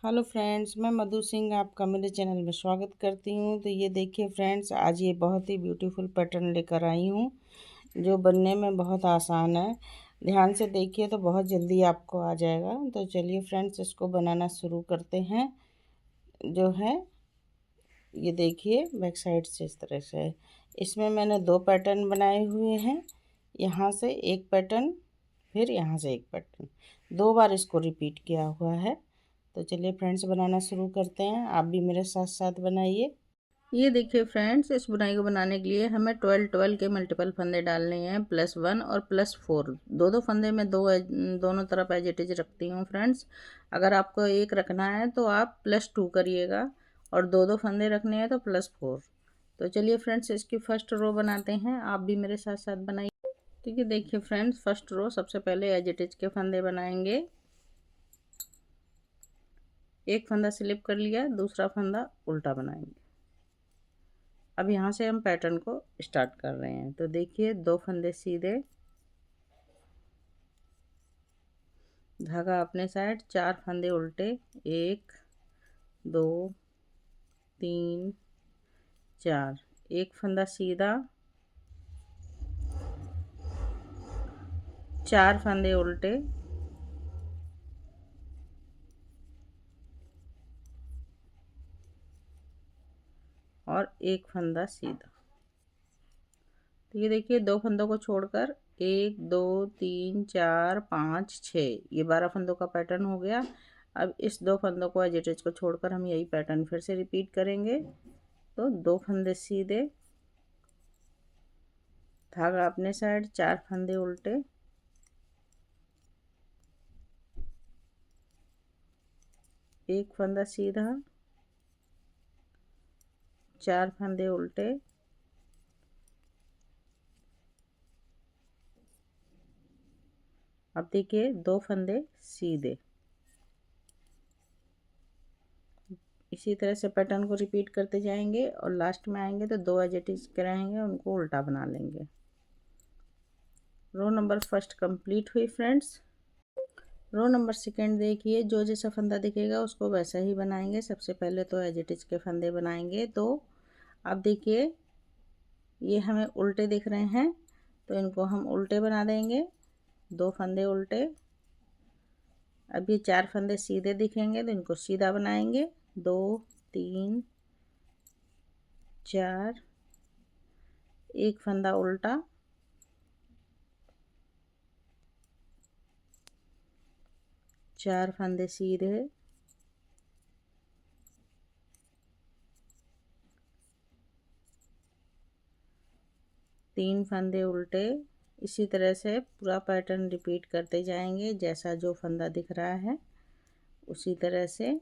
Hello friends, मैं मधु सिंह आपका मेरे चैनल में स्वागत करती हूँ। तो ये देखिए फ्रेंड्स, आज ये बहुत ही ब्यूटीफुल पैटर्न लेकर आई हूँ जो बनने में बहुत आसान है। ध्यान से देखिए तो बहुत जल्दी आपको आ जाएगा। तो चलिए फ्रेंड्स, इसको बनाना शुरू करते हैं। जो है ये देखिए बैक साइड से इस तरह से है। इसमें मैंने दो पैटर्न बनाए हुए हैं। यहाँ से एक पैटर्न, फिर यहाँ से एक पैटर्न, दो बार इसको रिपीट किया हुआ है। तो चलिए फ्रेंड्स, बनाना शुरू करते हैं। आप भी मेरे साथ साथ बनाइए। ये देखिए फ्रेंड्स, इस बुनाई को बनाने के लिए हमें 12 के मल्टीपल फंदे डालने हैं, +1 और +4। दो फंदे में दोनों तरफ एज इट इज रखती हूँ फ्रेंड्स। अगर आपको एक रखना है तो आप +2 करिएगा, और दो फंदे रखने हैं तो +4। तो चलिए फ्रेंड्स, इसकी फर्स्ट रो बनाते हैं। आप भी मेरे साथ साथ बनाइए। ठीक है, देखिए फ्रेंड्स, फर्स्ट रो सबसे पहले एज इट इज के फंदे बनाएंगे। एक फंदा स्लिप कर लिया, दूसरा फंदा उल्टा बनाएंगे। अब यहाँ से हम पैटर्न को स्टार्ट कर रहे हैं। तो देखिए, दो फंदे सीधे, धागा अपने साइड, चार फंदे उल्टे, 1 2 3 4, एक फंदा सीधा, चार फंदे उल्टे, और एक फंदा सीधा। तो ये देखिए, दो फंदों को छोड़कर 1 2 3 4 5 6, ये 12 फंदों का पैटर्न हो गया। अब इस दो फंदों को एज इट इज को छोड़कर हम यही पैटर्न फिर से रिपीट करेंगे। तो दो फंदे सीधे, धागा अपने साइड, चार फंदे उल्टे, एक फंदा सीधा, चार फंदे उल्टे, अब देखिए दो फंदे सीधे। इसी तरह से पैटर्न को रिपीट करते जाएंगे, और लास्ट में आएंगे तो दो एज इट इज के रहेंगे, उनको उल्टा बना लेंगे। रो नंबर फर्स्ट कंप्लीट हुई फ्रेंड्स। रो नंबर सेकेंड देखिए, जो जैसा फंदा दिखेगा उसको वैसा ही बनाएंगे। सबसे पहले तो एज इट इज के फंदे बनाएंगे। तो अब देखिए, ये हमें उल्टे दिख रहे हैं, तो इनको हम उल्टे बना देंगे। दो फंदे उल्टे। अब ये चार फंदे सीधे दिखेंगे तो इनको सीधा बनाएंगे। 2 3 4, एक फंदा उल्टा, चार फंदे सीधे, तीन फंदे उल्टे। इसी तरह से पूरा पैटर्न रिपीट करते जाएंगे। जैसा जो फंदा दिख रहा है उसी तरह से।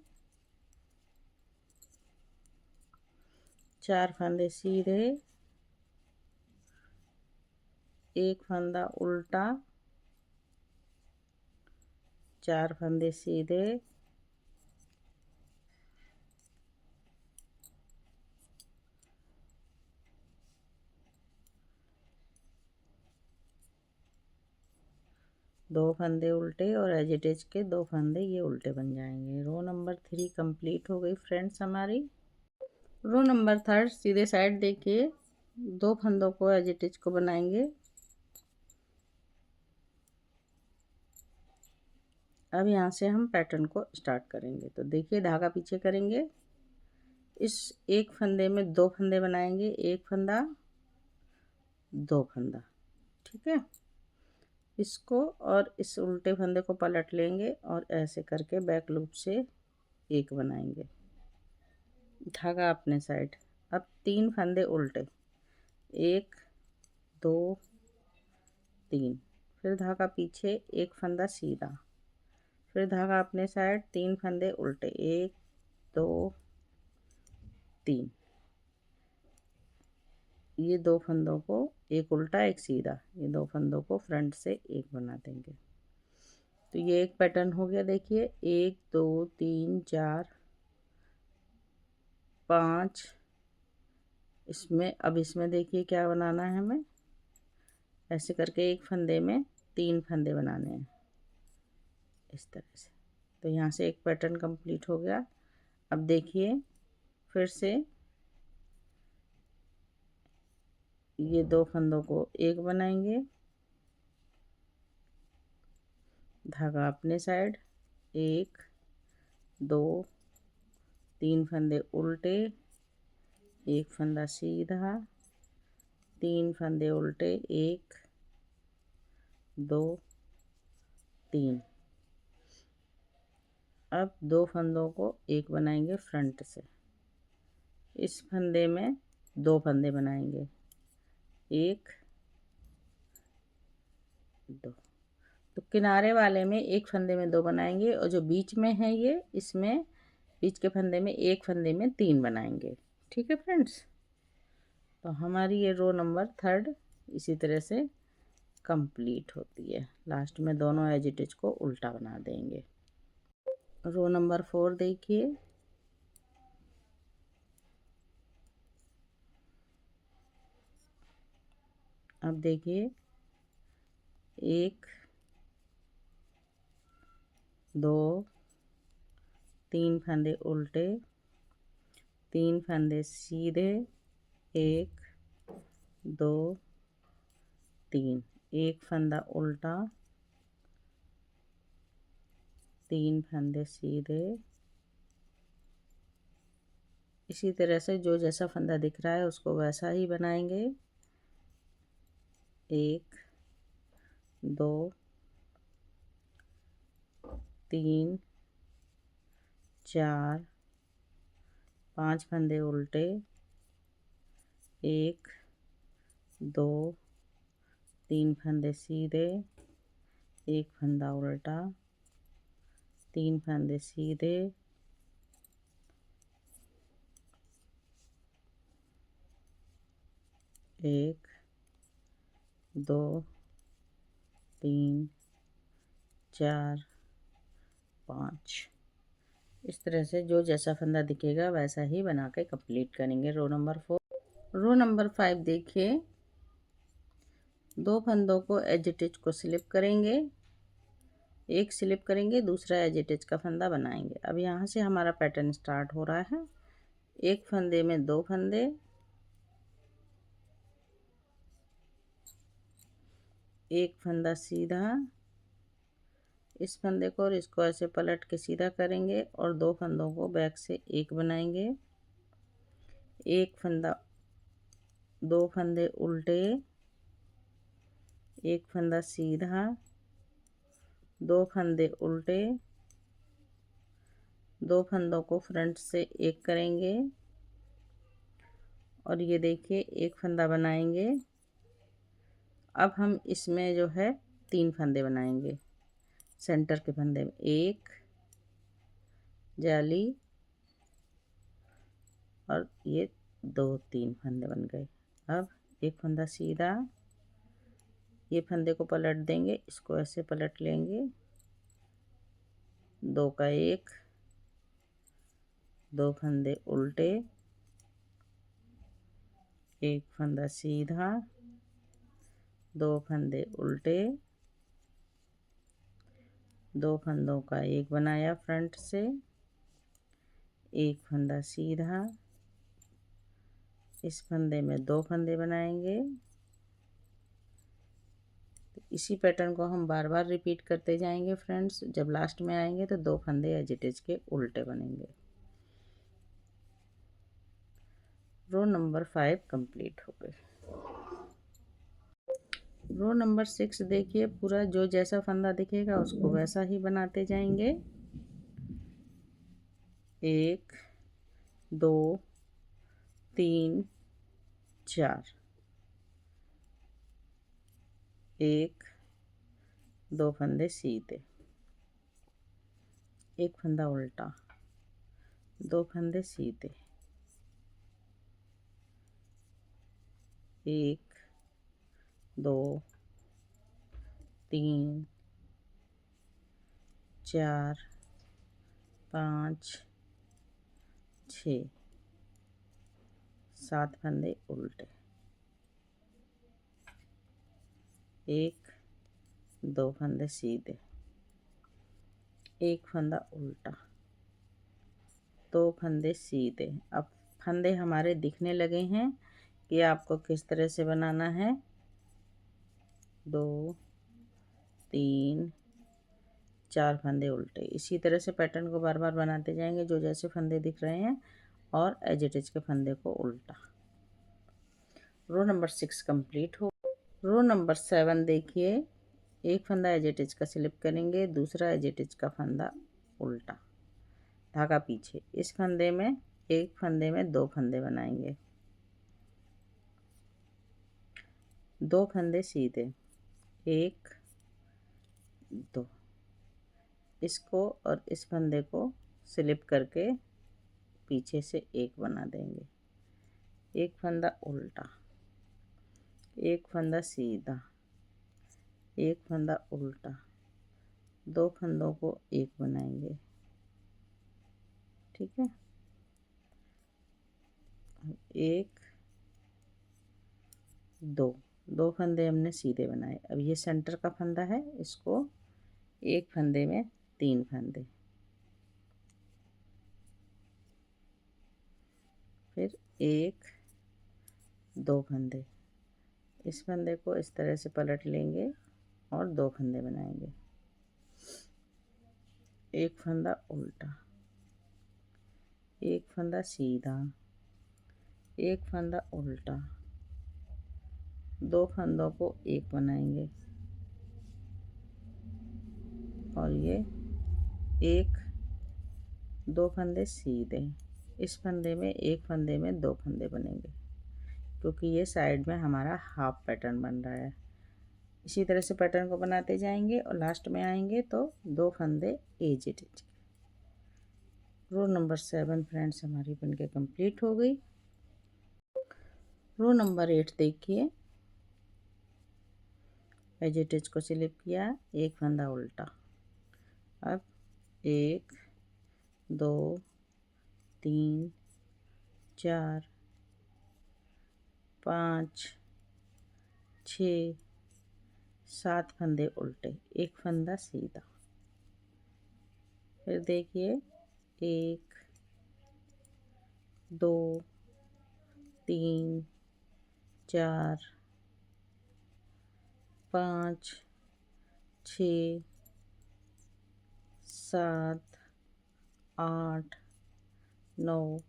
चार फंदे सीधे, एक फंदा उल्टा, चार फंदे सीधे, दो फंदे उल्टे, और एज इट इज के दो फंदे ये उल्टे बन जाएंगे। रो नंबर 3 कंप्लीट हो गई फ्रेंड्स हमारी। रो नंबर थर्ड, सीधे साइड देखिए, दो फंदों को एज इट इज को बनाएंगे। अब यहाँ से हम पैटर्न को स्टार्ट करेंगे। तो देखिए, धागा पीछे करेंगे, इस एक फंदे में दो फंदे बनाएंगे, एक फंदा, दो फंदा। ठीक है, इसको और इस उल्टे फंदे को पलट लेंगे, और ऐसे करके बैक लूप से एक बनाएंगे। धागा अपने साइड। अब तीन फंदे उल्टे, 1 2 3, फिर धागा पीछे, एक फंदा सीधा, फिर धागा अपने साइड, तीन फंदे उल्टे, 1 2 3। ये दो फंदों को, एक उल्टा एक सीधा, ये दो फंदों को फ्रंट से एक बना देंगे। तो ये एक पैटर्न हो गया। देखिए, 1 2 3 4 5। इसमें अब इसमें देखिए क्या बनाना है हमें। ऐसे करके एक फंदे में तीन फंदे बनाने हैं, इस तरह से। तो यहाँ से एक पैटर्न कंप्लीट हो गया। अब देखिए फिर से ये 2 फंदों को एक बनाएंगे, धागा अपने साइड, 1 2 3 फंदे उल्टे, एक फंदा सीधा, 3 फंदे उल्टे, 1 2 3। अब 2 फंदों को एक बनाएंगे फ्रंट से, इस फंदे में 2 फंदे बनाएंगे, 1 2। तो किनारे वाले में एक फंदे में 2 बनाएंगे और जो बीच में है ये, इसमें बीच के फंदे में एक फंदे में 3 बनाएंगे। ठीक है फ्रेंड्स, तो हमारी ये रो नंबर 3 इसी तरह से कंप्लीट होती है। लास्ट में दोनों एज इट इज को उल्टा बना देंगे। रो नंबर 4 देखिए, अब देखिए 1 2 3 फंदे उल्टे, 3 फंदे सीधे, 1 2 3, एक फंदा उल्टा, 3 फंदे सीधे। इसी तरह से जो जैसा फंदा दिख रहा है उसको वैसा ही बनाएंगे। 1 2 3 4 5 फंदे उल्टे, 1 2 3 फंदे सीधे, एक फंदा उल्टा, 3 फंदे सीधे, 1 2 3 4 5। इस तरह से जो जैसा फंदा दिखेगा वैसा ही बना के कंप्लीट करेंगे रो नंबर 4। रो नंबर 5 देखिए, 2 फंदों को एज इट इज को स्लिप करेंगे, एक स्लिप करेंगे, दूसरा एज इट इज का फंदा बनाएंगे। अब यहाँ से हमारा पैटर्न स्टार्ट हो रहा है। एक फंदे में 2 फंदे, एक फंदा सीधा, इस फंदे को और इसको ऐसे पलट के सीधा करेंगे और 2 फंदों को बैक से एक बनाएंगे, एक फंदा, 2 फंदे उल्टे, एक फंदा सीधा, 2 फंदे उल्टे, 2 फंदों को फ्रंट से एक करेंगे और ये देखिए एक फंदा बनाएंगे। अब हम इसमें जो है 3 फंदे बनाएंगे, सेंटर के फंदे में 1 जाली और ये 2 3 फंदे बन गए। अब एक फंदा सीधा, ये फंदे को पलट देंगे, इसको ऐसे पलट लेंगे, 2 का 1, 2 फंदे उल्टे, एक फंदा सीधा, 2 फंदे उल्टे, 2 फंदों का एक बनाया फ्रंट से, एक फंदा सीधा, इस फंदे में 2 फंदे बनाएंगे। तो इसी पैटर्न को हम बार बार रिपीट करते जाएंगे फ्रेंड्स। जब लास्ट में आएंगे तो 2 फंदे एज इट इज के उल्टे बनेंगे। रो नंबर 5 कंप्लीट हो गए। रो नंबर 6 देखिए, पूरा जो जैसा फंदा दिखेगा उसको वैसा ही बनाते जाएंगे। 1 2 3 4, 1 2 फंदे सीधे, एक फंदा उल्टा, 2 फंदे सीधे, 1 2 3 4 5 6 7 फंदे उल्टे, 1 2 फंदे सीधे, एक फंदा उल्टा, 2 फंदे सीधे। अब फंदे हमारे दिखने लगे हैं कि आपको किस तरह से बनाना है। 2 3 4 फंदे उल्टे। इसी तरह से पैटर्न को बार बार बनाते जाएंगे, जो जैसे फंदे दिख रहे हैं, और एज इट इज के फंदे को उल्टा। रो नंबर 6 कंप्लीट हो। रो नंबर 7 देखिए, एक फंदा एज इट इज का स्लिप करेंगे, दूसरा एज इट इज का फंदा उल्टा, धागा पीछे। इस फंदे में, एक फंदे में 2 फंदे बनाएंगे, 2 फंदे सीधे, 1 2। इसको और इस फंदे को स्लिप करके पीछे से एक बना देंगे, एक फंदा उल्टा, एक फंदा सीधा, एक फंदा उल्टा, 2 फंदों को एक बनाएंगे। ठीक है, 1 2, 2 फंदे हमने सीधे बनाए। अब ये सेंटर का फंदा है, इसको एक फंदे में 3 फंदे, फिर 1 2 फंदे। इस फंदे को इस तरह से पलट लेंगे और 2 फंदे बनाएंगे, एक फंदा उल्टा, एक फंदा सीधा, एक फंदा उल्टा, 2 फंदों को एक बनाएंगे, और ये 1 2 फंदे सीधे। इस फंदे में, एक फंदे में 2 फंदे बनेंगे, क्योंकि ये साइड में हमारा हाफ पैटर्न बन रहा है। इसी तरह से पैटर्न को बनाते जाएंगे और लास्ट में आएंगे तो 2 फंदे as it is. Row number 7 friends हमारी बनके कंप्लीट हो गई। रो नंबर 8 देखिए, एज इट इज को स्लिप किया, एक फंदा उल्टा। अब 1 2 3 4 5 6 7 फंदे उल्टे, एक फंदा सीधा। फिर देखिए, 1 2 3 4 5 6 7 8 9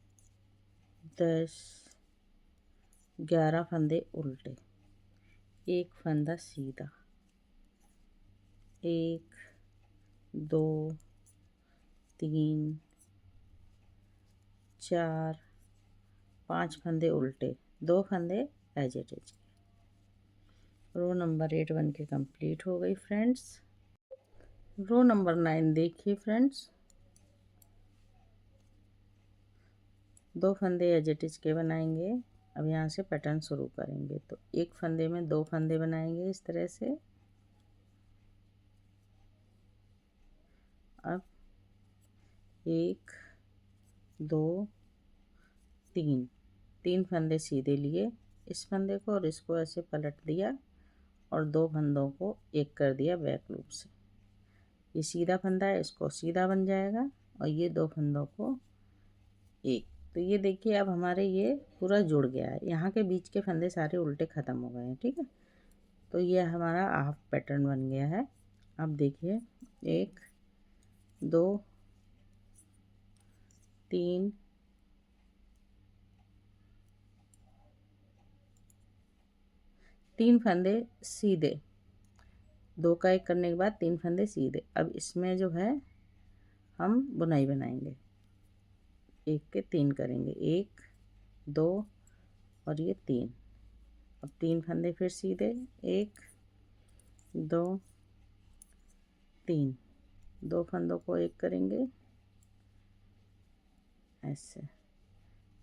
10 11 फंदे उल्टे, एक फंदा सीधा, 1 2 3 4 5 फंदे उल्टे, 2 फंदे as it is. Row number 8 बन के कंप्लीट हो गई फ्रेंड्स। रो नंबर 9 देखिए फ्रेंड्स, 2 फंदे एज इट इज के बनाएंगे। अब यहाँ से पैटर्न शुरू करेंगे, तो एक फंदे में 2 फंदे बनाएंगे इस तरह से। अब 1 2 3, 3 फंदे सीधे लिए, इस फंदे को और इसको ऐसे पलट दिया और 2 फंदों को एक कर दिया बैक लूप से। ये सीधा फंदा है, इसको सीधा बन जाएगा, और ये 2 फंदों को एक। तो ये देखिए, अब हमारे ये पूरा जुड़ गया है, यहाँ के बीच के फंदे सारे उल्टे ख़त्म हो गए हैं। ठीक है, तो ये हमारा हाफ पैटर्न बन गया है। अब देखिए, 1 2 3 3 फंदे सीधे, 2 का 1 करने के बाद 3 फंदे सीधे। अब इसमें जो है हम बुनाई बनाएंगे, 1 के 3 करेंगे, 1 2 और ये 3। अब 3 फंदे फिर सीधे, 1 2 3, 2 फंदों को एक करेंगे ऐसे,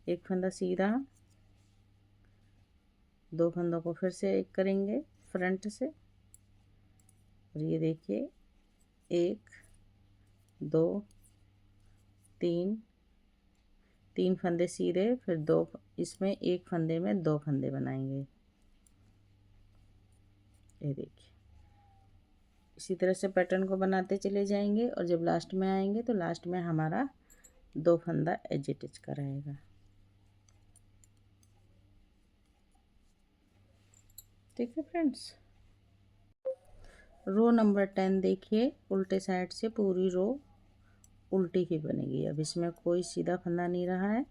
एक फंदा सीधा, 2 फंदों को फिर से एक करेंगे फ्रंट से, और ये देखिए 1 2 3, 3 फंदे सीधे, फिर 2, इसमें एक फंदे में 2 फंदे बनाएंगे। ये देखिए, इसी तरह से पैटर्न को बनाते चले जाएंगे और जब लास्ट में आएंगे तो लास्ट में हमारा 2 फंदा एज इट इज का रहेगा। ठीक है फ्रेंड्स। रो नंबर 10 देखिए, उल्टे साइड से पूरी रो उल्टी ही बनेगी। अब इसमें कोई सीधा फंदा नहीं रहा है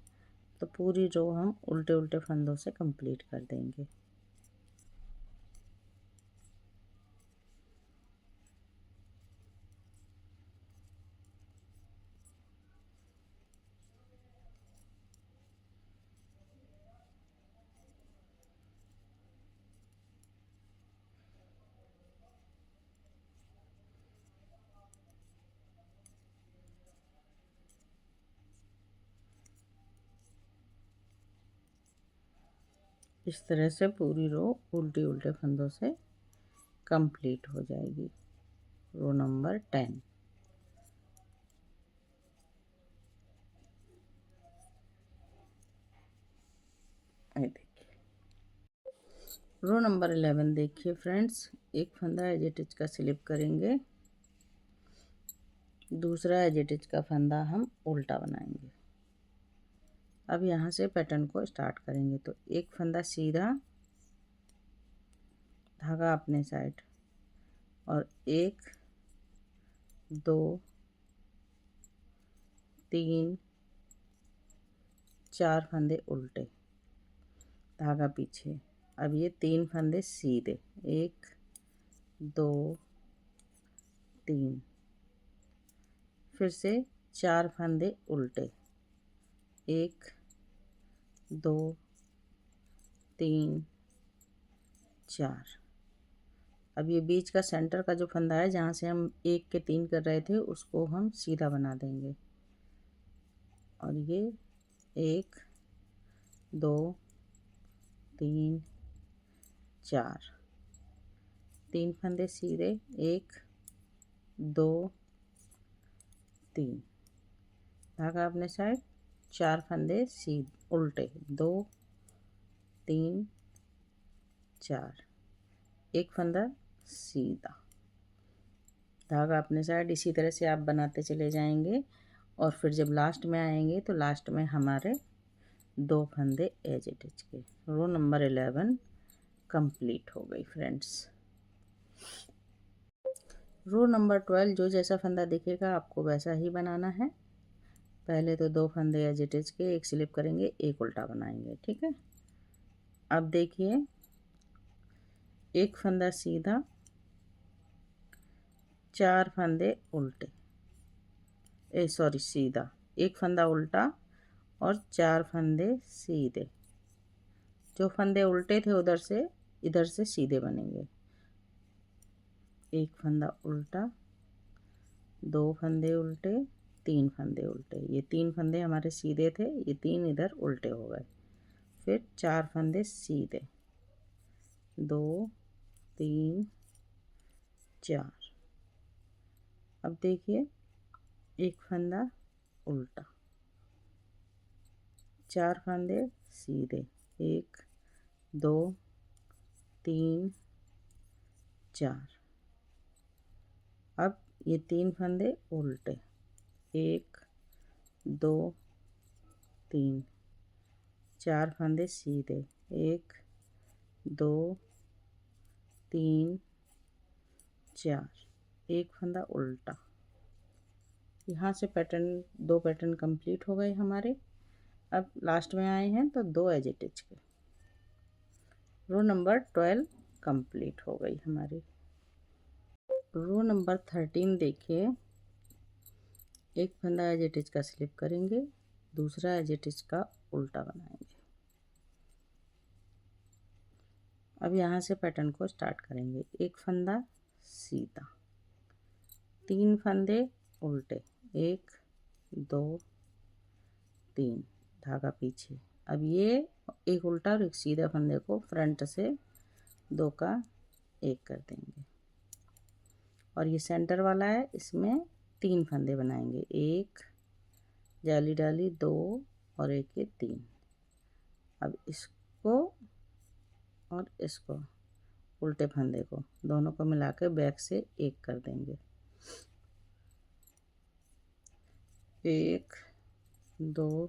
तो पूरी रो हम उल्टे उल्टे फंदों से कंप्लीट कर देंगे। इस तरह से पूरी रो उल्टे उल्टे फंदों से कंप्लीट हो जाएगी। Row number 10। देखिए रो नंबर 11 देखिए फ्रेंड्स, एक फंदा एज इट इज का स्लिप करेंगे, दूसरा एज इट इज का फंदा हम उल्टा बनाएंगे। अब यहाँ से पैटर्न को स्टार्ट करेंगे तो एक फंदा सीधा, धागा अपने साइड, और 1 2 3 4 फंदे उल्टे, धागा पीछे। अब ये 3 फंदे सीधे, 1 2 3, फिर से 4 फंदे उल्टे, 1 2 3 4। अब ये बीच का सेंटर का जो फंदा है जहाँ से हम 1 के 3 कर रहे थे उसको हम सीधा बना देंगे। और ये 1 2 3 4, 3 फंदे सीधे, 1 2 3, धागा अपने साइड, 4 फंदे सीधे उल्टे, 2 3 4, एक फंदा सीधा, धागा अपने साइड। इसी तरह से आप बनाते चले जाएंगे और फिर जब लास्ट में आएंगे तो लास्ट में हमारे 2 फंदे एज इट इज के। रो नंबर 11 कंप्लीट हो गई फ्रेंड्स। रो नंबर 12 जो जैसा फंदा दिखेगा आपको वैसा ही बनाना है। पहले तो 2 फंदे एज इट इज के, एक स्लिप करेंगे, एक उल्टा बनाएंगे। ठीक है। अब देखिए एक फंदा सीधा, 4 फंदे उल्टे, सीधा, एक फंदा उल्टा और 4 फंदे सीधे। जो फंदे उल्टे थे उधर से इधर से सीधे बनेंगे। एक फंदा उल्टा, 2 फंदे उल्टे, 3 फंदे उल्टे। ये 3 फंदे हमारे सीधे थे, ये 3 इधर उल्टे हो गए। फिर 4 फंदे सीधे, 2 3 4। अब देखिए एक फंदा उल्टा, 4 फंदे सीधे, 1 2 3 4। अब ये 3 फंदे उल्टे, 1 2 3, 4 फंदे सीधे, 1 2 3 4, एक फंदा उल्टा। यहाँ से पैटर्न 2 पैटर्न कंप्लीट हो गए हमारे। अब लास्ट में आए हैं तो 2 एज इट इज के। रो नंबर 12 कंप्लीट हो गई हमारी। रो नंबर 13 देखिए, एक फंदा एज इट इज का स्लिप करेंगे, दूसरा एज इट इज का उल्टा बनाएंगे। अब यहाँ से पैटर्न को स्टार्ट करेंगे। एक फंदा सीधा, 3 फंदे उल्टे, 1 2 3, धागा पीछे। अब ये एक उल्टा और एक सीधा फंदे को फ्रंट से 2 का 1 कर देंगे। और ये सेंटर वाला है, इसमें 3 फंदे बनाएंगे, 1 जाली डाली, 2 और 1 ये 3। अब इसको और इसको उल्टे फंदे को, दोनों को मिला के बैक से एक कर देंगे। 1 2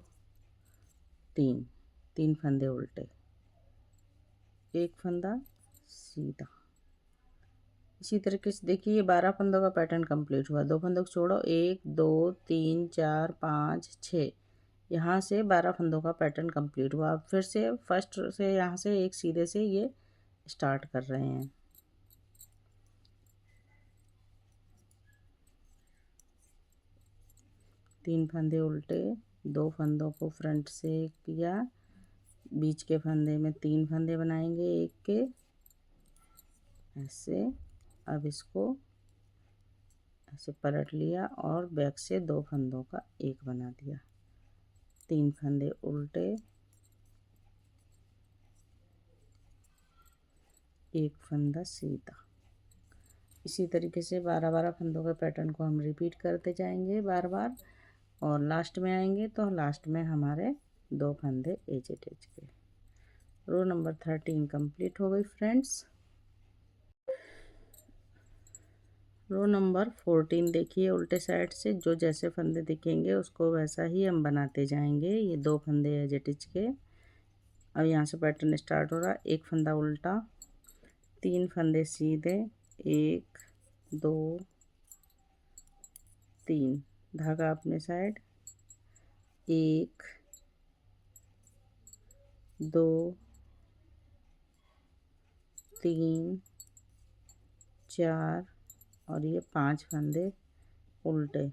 3, 3 फंदे उल्टे, एक फंदा सीधा। इसी तरीके से देखिए ये 12 फंदों का पैटर्न कंप्लीट हुआ। 2 फंदों को छोड़ो, 1 2 3 4 5 6, यहाँ से 12 फंदों का पैटर्न कंप्लीट हुआ। अब फिर से फर्स्ट से यहाँ से एक सीधे से ये स्टार्ट कर रहे हैं। तीन फंदे उल्टे, 2 फंदों को फ्रंट से किया, बीच के फंदे में 3 फंदे बनाएंगे एक के, ऐसे। अब इसको ऐसे पलट लिया और बैक से 2 फंदों का एक बना दिया। 3 फंदे उल्टे, एक फंदा सीधा। इसी तरीके से 12-12 फंदों के पैटर्न को हम रिपीट करते जाएंगे बार बार, और लास्ट में आएंगे तो लास्ट में हमारे 2 फंदे एज के। रो नंबर 13 कंप्लीट हो गई फ्रेंड्स। रो नंबर 14 देखिए, उल्टे साइड से जो जैसे फंदे दिखेंगे उसको वैसा ही हम बनाते जाएंगे। ये 2 फंदे एज के। अब यहाँ से पैटर्न स्टार्ट हो रहा, एक फंदा उल्टा, 3 फंदे सीधे, 1 2 3, धागा अपने साइड, 1 2 3 4 और ये 5 फंदे उल्टे,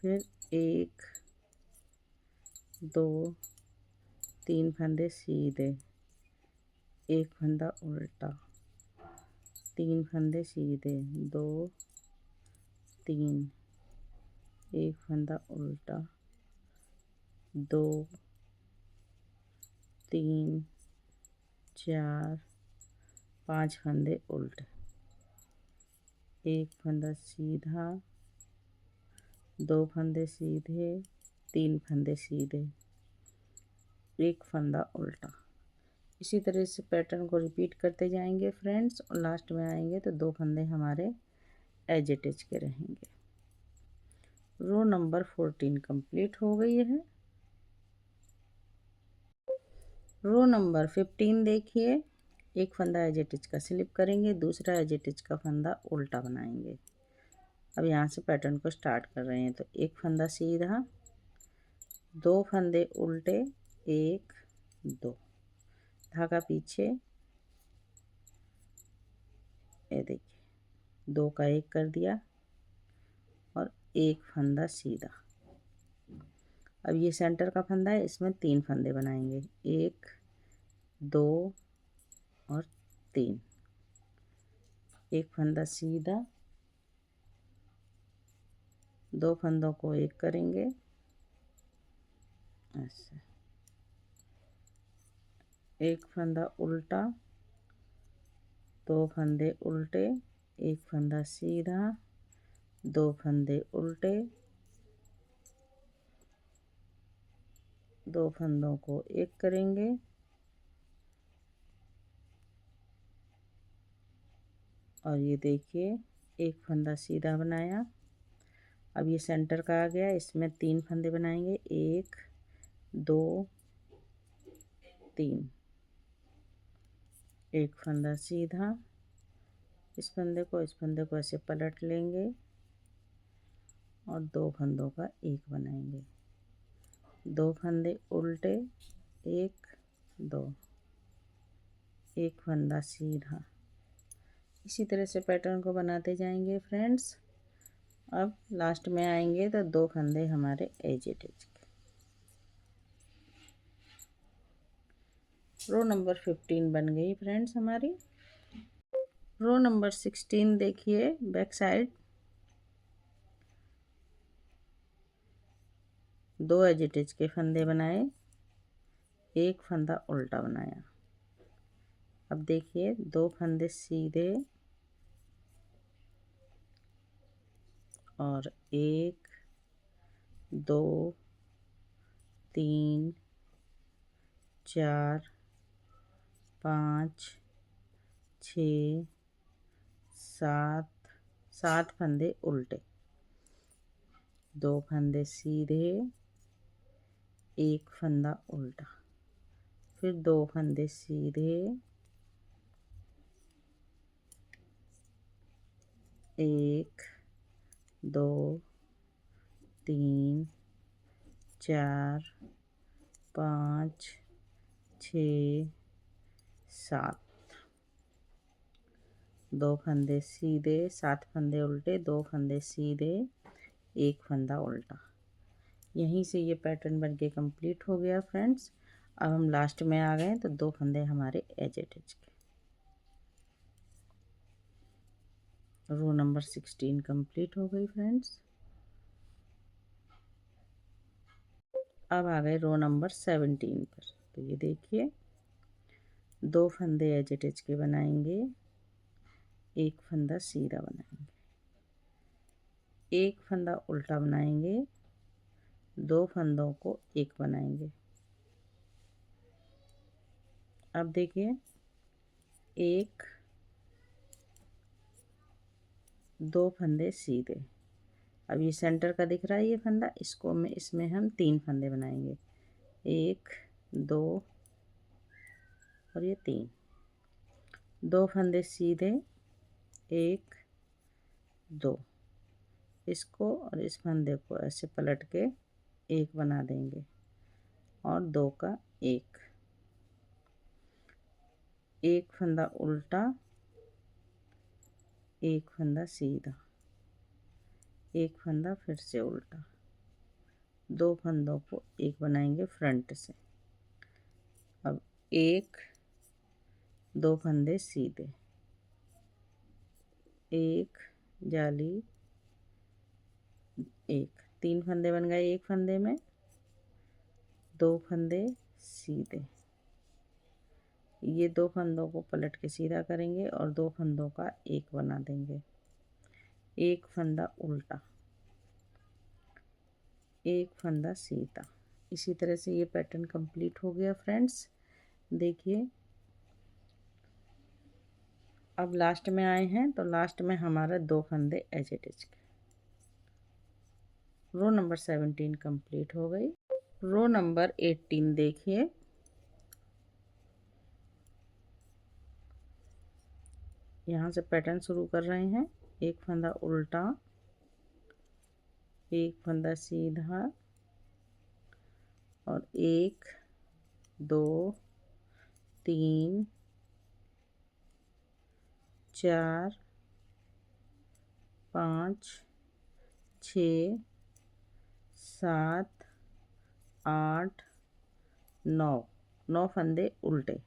फिर 1 2 3 फंदे सीधे, एक फंदा उल्टा, 3 फंदे सीधे, 2 3, एक फंदा उल्टा, 2 3 4 5 फंदे उल्टे, एक फंदा सीधा, 2 फंदे सीधे, 3 फंदे सीधे, एक फंदा उल्टा। इसी तरह से पैटर्न को रिपीट करते जाएंगे फ्रेंड्स, और लास्ट में आएंगे तो 2 फंदे हमारे एज के रहेंगे। रो नंबर 14 कंप्लीट हो गई है। रो नंबर 15 देखिए, एक फंदा एज का स्लिप करेंगे, दूसरा एज का फंदा उल्टा बनाएंगे। अब यहाँ से पैटर्न को स्टार्ट कर रहे हैं तो एक फंदा सीधा, 2 फंदे उल्टे, 1 2, धागा पीछे, ये देखिए 2 का 1 कर दिया और एक फंदा सीधा। अब ये सेंटर का फंदा है, इसमें 3 फंदे बनाएंगे, 1 2 और 3, एक फंदा सीधा, 2 फंदों को एक करेंगे ऐसे, एक फंदा उल्टा, 2 फंदे उल्टे, एक फंदा सीधा, 2 फंदे उल्टे, 2 फंदों को एक करेंगे और ये देखिए एक फंदा सीधा बनाया। अब ये सेंटर का आ गया, इसमें 3 फंदे बनाएंगे, 1 2 3, एक फंदा सीधा, इस फंदे को ऐसे पलट लेंगे और 2 फंदों का एक बनाएंगे, 2 फंदे उल्टे, 1 2, एक फंदा सीधा। इसी तरह से पैटर्न को बनाते जाएंगे फ्रेंड्स। अब लास्ट में आएंगे तो 2 फंदे हमारे एज के। रो नंबर 15 बन गई फ्रेंड्स हमारी। रो नंबर 16 देखिए, बैक साइड 2 एज के फंदे बनाए, एक फंदा उल्टा बनाया। अब देखिए 2 फंदे सीधे और 1 2 3 4 5 6 7 7 फंदे उल्टे, 2 फंदे सीधे, एक फंदा उल्टा, फिर 2 फंदे सीधे, एक 2 3 4 5 6 7, 2 फंदे सीधे, 7 फंदे उल्टे, 2 फंदे सीधे, एक फंदा उल्टा। यहीं से ये पैटर्न बनके कंप्लीट हो गया फ्रेंड्स। अब हम लास्ट में आ गए तो 2 फंदे हमारे एज इट इज के। रो नंबर 16 कंप्लीट हो गई फ्रेंड्स। अब आ गए रो नंबर 17 पर। तो ये देखिए 2 फंदे एज इट इज के बनाएंगे, एक फंदा सीधा बनाएंगे, एक फंदा उल्टा बनाएंगे, 2 फंदों को एक बनाएंगे। अब देखिए 1 2 फंदे सीधे। अब ये सेंटर का दिख रहा है ये फंदा, इसमें हम 3 फंदे बनाएंगे, 1 2 और ये 3, 2 फंदे सीधे, 1 2, इसको और इस फंदे को ऐसे पलट के एक बना देंगे और 2 का एक फंदा उल्टा, एक फंदा सीधा, एक फंदा फिर से उल्टा, 2 फंदों को एक बनाएंगे फ्रंट से। अब 1 2 फंदे सीधे, एक जाली, एक 3 फंदे बन गए एक फंदे में, 2 फंदे सीधे, ये 2 फंदों को पलट के सीधा करेंगे और 2 फंदों का एक बना देंगे, एक फंदा उल्टा, एक फंदा सीधा। इसी तरह से ये पैटर्न कंप्लीट हो गया फ्रेंड्स। देखिए अब लास्ट में आए हैं तो लास्ट में हमारा 2 फंदे एज इट इज के। रो नंबर 17 कंप्लीट हो गई। रो नंबर 18 देखिए, यहाँ से पैटर्न शुरू कर रहे हैं, एक फंदा उल्टा, एक फंदा सीधा और 1 2 3 4 5 6 7 8 9, 9 फंदे उल्टे,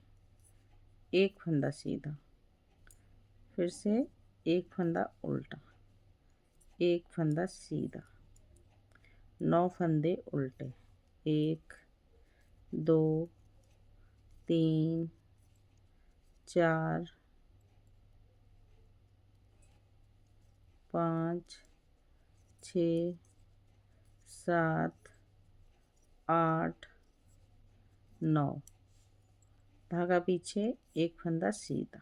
एक फंदा सीधा, फिर से एक फंदा उल्टा, एक फंदा सीधा, 9 फंदे उल्टे, 1 2 3 4 5 6 7 8 9, धागा पीछे, एक फंदा सीधा,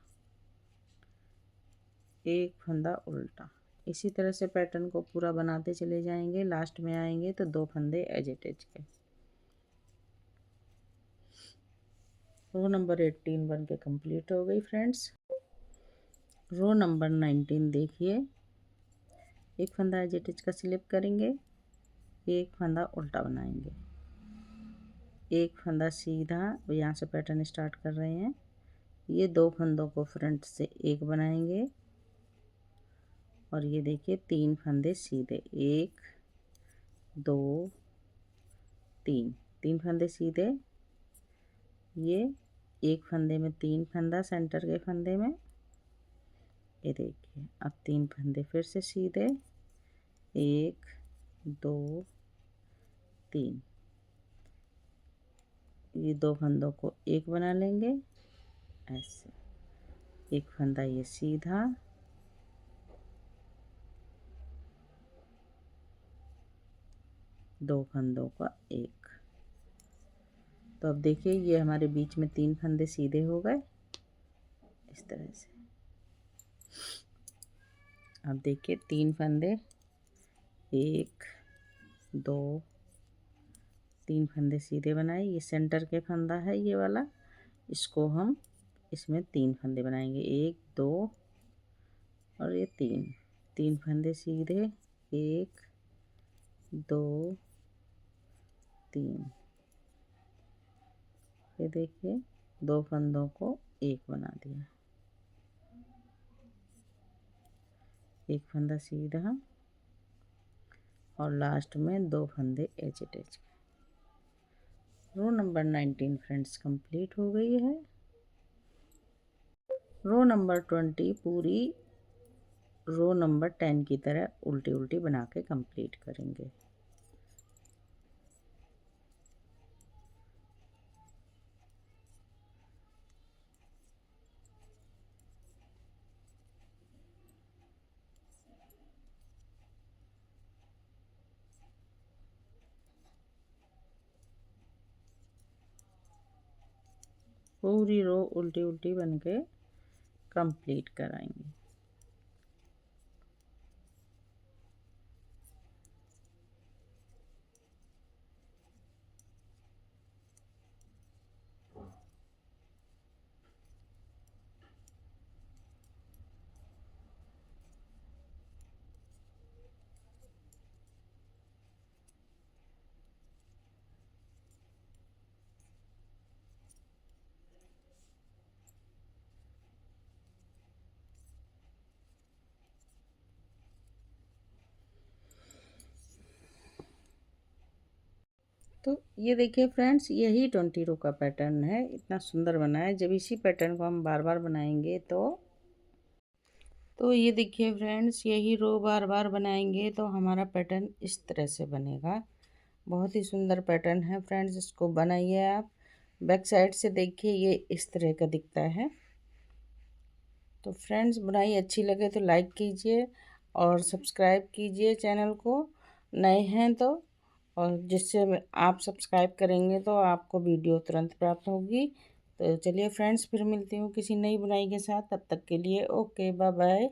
एक फंदा उल्टा। इसी तरह से पैटर्न को पूरा बनाते चले जाएंगे। लास्ट में आएंगे तो 2 फंदे एज इट इज के। रो नंबर 18 बन के कंप्लीट हो गई फ्रेंड्स। रो नंबर 19 देखिए, एक फंदा एज इट इज का स्लिप करेंगे, एक फंदा उल्टा बनाएंगे, एक फंदा सीधा, यहाँ से पैटर्न स्टार्ट कर रहे हैं, ये 2 फंदों को फ्रंट से एक बनाएंगे और ये देखिए 3 फंदे सीधे, 1 2 3, 3 फंदे सीधे, ये एक फंदे में 3 फंदा सेंटर के फंदे में, ये देखिए अब 3 फंदे फिर से सीधे, 1 2 3, ये 2 फंदों को एक बना लेंगे ऐसे, एक फंदा ये सीधा, दो फंदों का एक। तो अब देखिए ये हमारे बीच में 3 फंदे सीधे हो गए इस तरह से। अब देखिए 3 फंदे, 1 2 3 फंदे सीधे बनाए। ये सेंटर के फंदा है ये वाला, इसको हम इसमें 3 फंदे बनाएंगे, 1 2 और ये 3 फंदे सीधे, 1 2 3। ये देखिए 2 फंदों को एक बना दिया, एक फंदा सीधा और लास्ट में 2 फंदे h attach. Row number 19 friends complete हो गई है। रो नंबर 20 पूरी रो नंबर 10 की तरह उल्टी उल्टी बना के कंप्लीट करेंगे। पूरी रो उल्टी उल्टी बन के कंप्लीट कराएंगे। तो ये देखिए फ्रेंड्स, यही 20 रो का पैटर्न है। इतना सुंदर बना है। जब इसी पैटर्न को हम बार बार बनाएंगे तो ये देखिए फ्रेंड्स, यही रो बार बार बनाएंगे तो हमारा पैटर्न इस तरह से बनेगा। बहुत ही सुंदर पैटर्न है फ्रेंड्स, इसको बनाइए आप। बैक साइड से देखिए ये इस तरह का दिखता है। तो फ्रेंड्स, बुनाई अच्छी लगे तो लाइक कीजिए और सब्सक्राइब कीजिए चैनल को, नए हैं तो। और जिससे आप सब्सक्राइब करेंगे तो आपको वीडियो तुरंत प्राप्त होगी। तो चलिए फ्रेंड्स, फिर मिलती हूँ किसी नई बुनाई के साथ। तब तक के लिए ओके, बाय बाय।